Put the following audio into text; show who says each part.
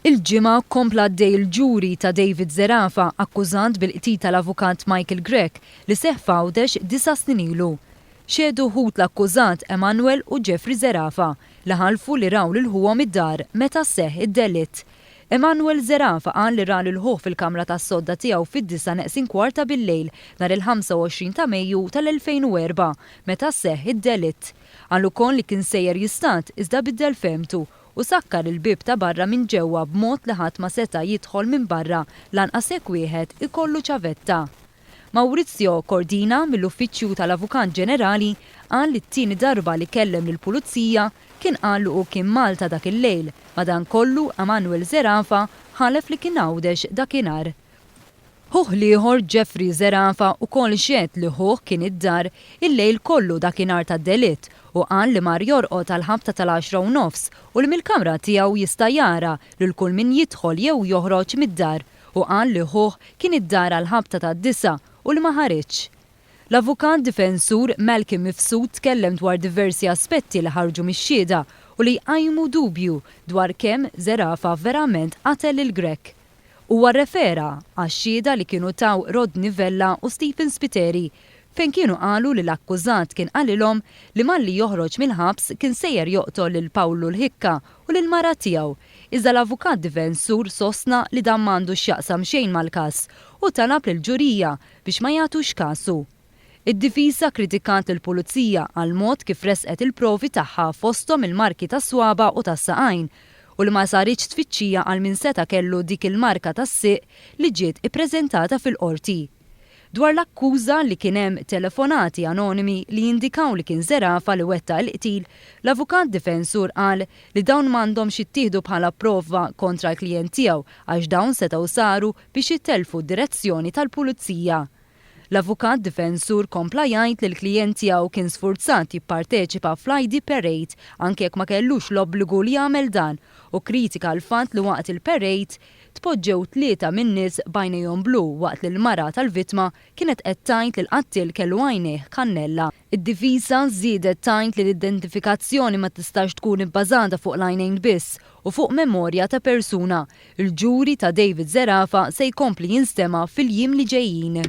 Speaker 1: Il-ġimgħa kompla għaddej il-ġuri ta' David Zerafa akkużat bil-qtil tal-avukat Michael Grech li seħħ f'Għawdex 9 snin ilu. Xedu ħut l-akkużat Emmanuel u Jeffrey Zerafa li ħalfu li raw lilħuhom id-dar meta seħħ id-delitt. Emmanuel Zerafa qal li ra lilħuh fil-kamra tas-sodda tiegħu fid-9:15 bil-lejl nhar il-25 ta' Mejju tal-2004 meta seħħ id-delitt. Qal ukoll li kien sejjer jistant iżda biddel femtu u sakkar il-bib ta' barra minn ġewwa b'mod li ħadd ma seta' jidħol minn barra lanqas hekk wieħed ikollu ċavetta. Maurizio Cordina mill-Uffiċċju tal-Avukat Ġenerali qal li t-tieni darba li kellem lill-Pulizija kien qal u kien Malta dak il-lejl, madankollu Emmanuel Zerafa ħalef li kien Għawdex dakinhar. Ħuh ieħor Jeffrey Zerafa ukoll xehed li ħuh kien id-dar il-lejl kollu dakinhar tad-delitt u qal li mar jorqod tal-ħabta tal-10:30 u li mill-kamra tiegħu jista' jara lil kull min jidħol jew joħroġ mid-dar u qal li ħuh kien id-dar għall-ħabta tad-9 u li ma ħareġx. L-avukat difensur Malcolm Mifsud tkellem dwar diversi aspetti li ħarġu mix-xhieda u li jqajmu dubju dwar kemm Zerafa verament qatel lil Grech. Huwa rrefera għax-xhieda li kienu taw Rodney Vella u Stephen Spiteri fejn kienu qalu li l-akkużat kien qalilhom li malli joħroġ mill-ħabs kien sejjer joqtol lil Pawlu l-Ħikka u lil mara tiegħu. Iżda l-avukat difensur sostna li dan m'għandux x'jaqsam xejn mal-każ u talab lill-ġurija biex ma jagħtux kasu. Id-difiża kritikat il-Pulizija għal mod kif resqet il-provi tagħha fosthom il-marki tas-swaba u tas-saqajn u li ma saritx tfittxija għal min seta' kellu dik il-marka tas-siq li ġiet ippreżentata fil-qorti. Dwar l-akkuża li kien hemm telefonati anonimi li jindikaw li kien Zerafa li wetta l-qtil, l-avukat difensur qal li dawn m'għandhomx jittieħdu bħala prova kontra l-klijent tiegħu għax dawn setgħu saru biex jittelfu d-direzzjoni tal-pulizija. L-avukat difensur kompla jgħid li l-klijent tiegħu kien sfurzat jipparteċipa fl-ID Parade anke jekk ma kellux l-obbligu li jagħmel dan u kritika l-fatt li waqt il-parade tpoġġew 3 min-nies b'għajnejhom blu waqt li l-mara tal-vittma kienet qed tgħid li l-qattil kellu għajnejh kannella. Id-difiża żiedet tgħid li l-identifikazzjoni ma tistax tkun ibbażata fuq l-għajnejn biss u fuq memorja ta' persuna. Il-ġuri ta' David Zerafa se jkompli jinstema' fil-jiem li ġejjin.